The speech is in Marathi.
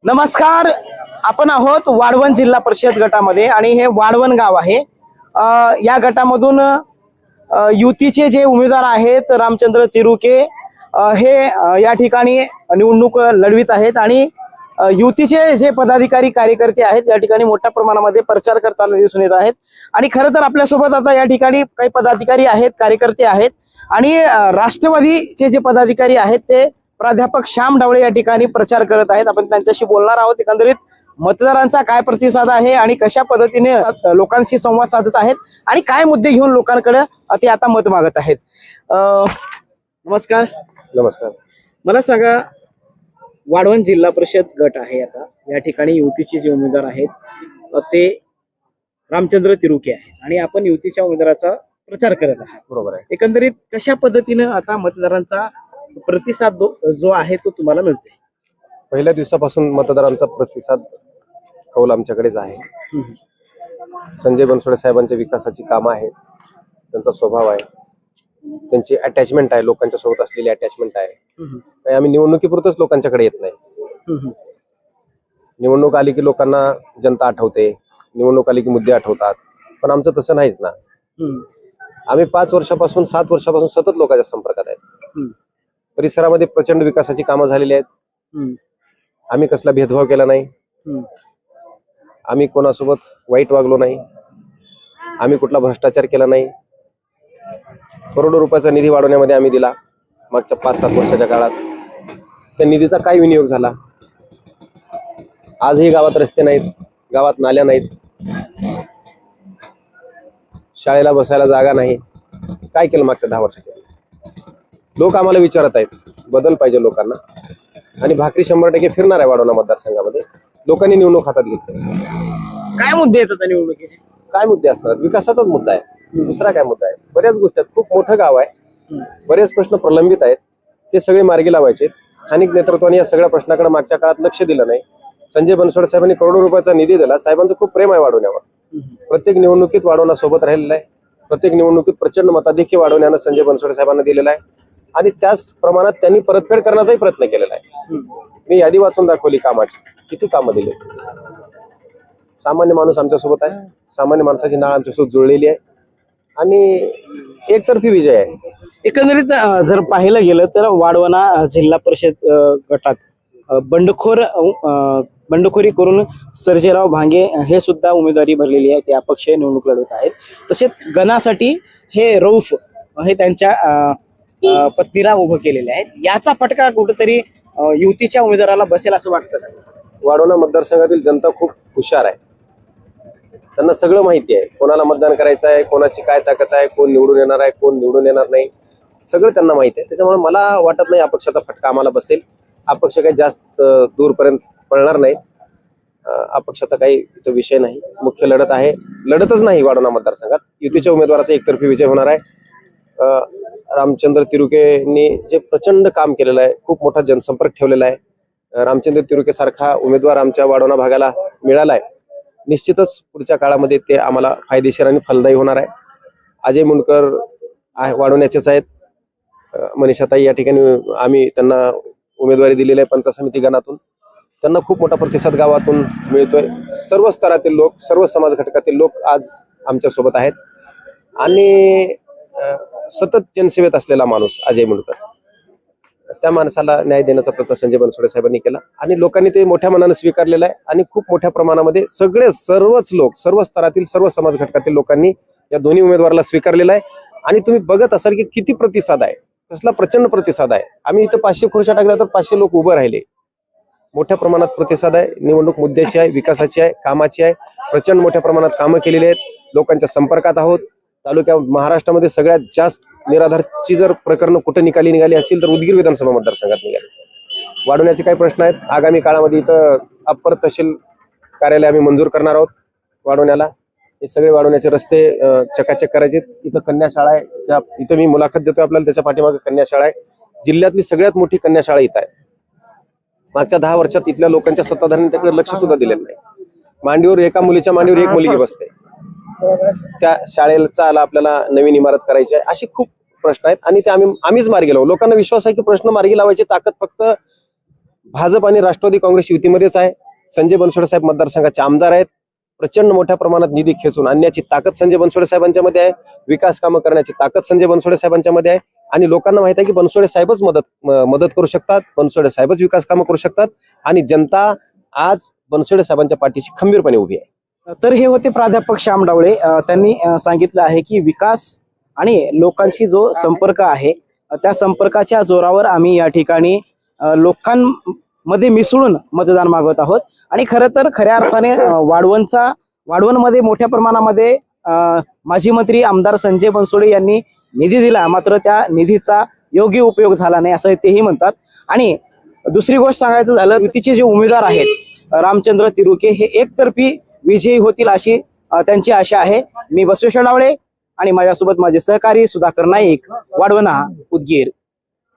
नमस्कार. आपण आहोत वाढवण जिल्हा परिषद गटामध्ये आणि हे वाढवण गाव आहे. या गटामधून युतीचे जे उमेदवार आहेत रामचंद्र तिरुके हे या ठिकाणी निवडणूक लढवित आहेत आणि युतीचे जे पदाधिकारी कार्यकर्ते आहेत या ठिकाणी मोठ्या प्रमाणामध्ये प्रचार करताना दिसून येत आहेत. आणि खरं तर आपल्यासोबत आता या ठिकाणी काही पदाधिकारी आहेत, कार्यकर्ते आहेत आणि राष्ट्रवादीचे जे पदाधिकारी आहेत ते प्राध्यापक श्याम ढवळे या ठिकाणी प्रचार करत आहेत. आपण त्यांच्याशी बोलणार आहोत. एकंदरीत मतदारांचा काय प्रतिसाद आहे आणि कशा पद्धतीने लोकांशी संवाद साधत आहेत आणि काय मुद्दे घेऊन लोकांकडे ते आता मत मागत आहेत. नमस्कार. नमस्कार. मला सांगा, वाढवण जिल्हा परिषद गट आहे, आता या ठिकाणी युतीचे जे उमेदवार आहेत ते रामचंद्र तिरुके आहेत आणि आपण युतीच्या उमेदवाराचा प्रचार करत आहात, बरोबर आहे. एकंदरीत कशा पद्धतीने आता मतदारांचा प्रतिसाद जो आहे तो तुम्हाला मिळते? पहिल्या दिवसापासून मतदारांचा प्रतिसाद कौल आमच्याकडेच आहे. संजय बनसोडे साहेबांच्या विकासाची कामं आहेत, त्यांचा स्वभाव आहे, त्यांची अटॅचमेंट आहे, लोकांच्या सोबत असलेली अटॅचमेंट आहे. आम्ही निवडणुकीपुरतच लोकांच्याकडे येत नाही. निवडणूक आली की लोकांना जनता आठवते, निवडणूक आली की मुद्दे आठवतात, पण आमचं तसं नाहीच ना. आम्ही 5 वर्षापासून 7 वर्षापासून सतत लोकांच्या संपर्कात आहेत. परिसरामध्ये प्रचंड विकासाची कामं झालेली आहेत. आम्ही कसला भेदभाव केला नाही, आम्ही कोणासोबत वाईट वागलो नाही, आम्ही कुठला भ्रष्टाचार केला नाही. करोडो रुपयाचा निधी वाढवण्यामध्ये आम्ही दिला मागच्या 5-7 वर्षाच्या काळात. त्या निधीचा काय विनियोग झाला? आजही गावात रस्ते नाहीत, गावात नाल्या नाहीत, शाळेला बसायला जागा नाही. काय केलं मागच्या 10 वर्षात? लोक आम्हाला विचारत आहेत. बदल पाहिजे लोकांना आणि भाकरी 100% फिरणार आहे वाढवणा मतदारसंघामध्ये. लोकांनी निवडणूक हातात घेतली. काय मुद्दे येतात निवडणुकीचे? काय मुद्दे असतात? विकासाचाच मुद्दा आहे, दुसरा काय मुद्दा आहे? बऱ्याच गोष्टी आहेत. खूप मोठं गाव आहे, बरेच प्रश्न प्रलंबित आहेत, ते सगळे मार्गी लावायचे. स्थानिक नेतृत्वाने या सगळ्या प्रश्नाकडे मागच्या काळात लक्ष दिलं नाही. संजय बनसोडे साहेबांनी करोडो रुपयाचा निधी दिला. साहेबांचं खूप प्रेम आहे वाढवण्यावर. प्रत्येक निवडणुकीत वाढवणा सोबत राहिलेला आहे. प्रत्येक निवडणुकीत प्रचंड मताधिक्य वाढवण्यानं संजय बनसोडे साहेबांना दिलेला आहे आणि त्याच प्रमाणात त्यांनी परतफेड करण्याचाही प्रयत्न केलेला आहे. मी यादी वाचून दाखवली कामाची, किती कामं दिली. सामान्य माणूस आमच्यासोबत आहे, सामान्य माणसाची नाळ आमच्यासोबत जुळलेली आहे आणि एकतर्फी विजय आहे. एकंदरीत जर पाहिलं गेलं तर वाढवणा जिल्हा परिषद गटात बंडखोरी करून सर्जेराव भांगे हे सुद्धा उमेदवारी भरलेली आहे. ते अपक्ष निवडणूक लढवत आहेत. तसेच गणासाठी हे रऊफ हे त्यांच्या पत्नीला उभं केलेले आहेत. याचा फटका कुठेतरी युतीच्या उमेदवाराला बसेल असं वाटतं. वाढवणा मतदारसंघातील जनता खूप हुशार आहे. त्यांना सगळं माहिती आहे, कोणाला मतदान करायचं आहे, कोणाची काय ताकद आहे, कोण निवडून येणार आहे, कोण निवडून येणार नाही, सगळं त्यांना माहिती आहे. त्याच्यामुळे मला वाटत नाही अपक्षाचा फटका आम्हाला बसेल. अपक्ष काही जास्त दूरपर्यंत पळणार नाहीत. अपक्षाचा काही तो विषय नाही. मुख्य लढत आहे, लढतच नाही वाढवणा मतदारसंघात. युतीच्या उमेदवाराचा एकतर्फी विजय होणार आहे. रामचंद्र तिरुकेंनी जे प्रचंड काम केलेलं आहे, खूप मोठा जनसंपर्क ठेवलेला आहे. रामचंद्र तिरुके सारखा उमेदवार आमच्या वाढवणा भागाला मिळाला आहे. निश्चितच पुढच्या काळामध्ये ते आम्हाला फायदेशीर आणि फलदायी होणार आहे. अजय मुंडकर वाढवण्याचेच आहेत. मनीषाताई या ठिकाणी आम्ही त्यांना उमेदवारी दिलेली आहे पंचायत समिती गणातून. त्यांना खूप मोठा प्रतिसाद गावातून मिळतोय. सर्व स्तरातील लोक, सर्व समाज घटकातील लोक आज आमच्यासोबत आहेत आणि सतत जनसेवेत असलेला माणूस अजय मुंडकर, त्या माणसाला न्याय देण्याचा प्रयत्न संजय बनसोडे साहेबांनी केला आणि लोकांनी ते मोठ्या मनानं स्वीकारलेलं आहे. आणि खूप मोठ्या प्रमाणामध्ये सर्वच लोक, सर्व स्तरातील, सर्व समाज घटकातील लोकांनी या दोन्ही उमेदवाराला स्वीकारलेला आहे. आणि तुम्ही बघत असाल की किती प्रतिसाद आहे, कसला प्रचंड प्रतिसाद आहे. आम्ही इथं 500 खुर्च्या टाकल्या तर 500 लोक उभं राहिले. मोठ्या प्रमाणात प्रतिसाद आहे. निवडणूक मुद्द्याची आहे, विकासाची आहे, कामाची आहे. प्रचंड मोठ्या प्रमाणात कामं केलेली आहेत. लोकांच्या संपर्कात आहोत. तालुक्या महाराष्ट्रामध्ये सगळ्यात जास्त निराधारची जर प्रकरणं कुठं निघाली असतील तर उदगीर विधानसभा मतदारसंघात निघाली. वाढवण्याचे काही प्रश्न आहेत. आगामी काळामध्ये इथं अप्पर तहसील कार्यालय आम्ही मंजूर करणार आहोत वाढवण्याला. हे सगळे वाढवण्याचे रस्ते चकाचक करायचे. इथं कन्याशाळा आहे, इथं मी मुलाखत देतोय आपल्याला, त्याच्या पाठीमागे कन्याशाळा आहे. जिल्ह्यातली सगळ्यात मोठी कन्याशाळा इथं आहे. मागच्या 10 वर्षात इथल्या लोकांच्या सत्ताधाऱ्यांनी त्याकडे लक्ष सुद्धा दिलेलं नाही. मांडीवर एका मुलीच्या मांडीवर एक मुलगी बसते. त्या शाळेचा आपल्याला नवीन इमारत करायची आहे. अशी खूप प्रश्न आहेत आणि ते आम्हीच मार्गी लावू. लोकांना विश्वास आहे की प्रश्न मार्गी लावायची ताकद फक्त भाजप आणि राष्ट्रवादी काँग्रेस युतीमध्येच आहे. संजय बनसोडे साहेब मतदारसंघाचे आमदार आहेत. प्रचंड मोठ्या प्रमाणात निधी खेचून आणण्याची ताकद संजय बनसोडे साहेबांच्या मध्ये आहे. विकास कामं करण्याची ताकद संजय बनसोडे साहेबांच्या मध्ये आहे. आणि लोकांना माहित आहे की बनसोडे साहेबच मदत करू शकतात, बनसोडे साहेबच विकास कामं करू शकतात आणि जनता आज बनसोडे साहेबांच्या पाठीशी खंबीरपणे उभी आहे. तर हे होते प्राध्यापक श्याम डावळे. त्यांनी सांगितलं आहे की विकास आणि लोकांशी जो संपर्क आहे त्या संपर्काच्या जोरावर आम्ही या ठिकाणी लोकांमध्ये मिसळून मतदान मागवत आहोत. आणि खरं तर खऱ्या अर्थाने वाढवणमध्ये मोठ्या प्रमाणामध्ये माजी मंत्री आमदार संजय बनसोडे यांनी निधी दिला, मात्र त्या निधीचा योग्य उपयोग झाला नाही असं तेही म्हणतात. आणि दुसरी गोष्ट सांगायचं झालं, युतीचे जे उमेदवार आहेत रामचंद्र तिरुके हे एकतर्फी विजयी होतील अशी त्यांची आशा आहे. मी बसवेश्वर डावळे आणि माझ्यासोबत माझे सहकारी सुधाकर नाईक, वाढवणा, उदगीर.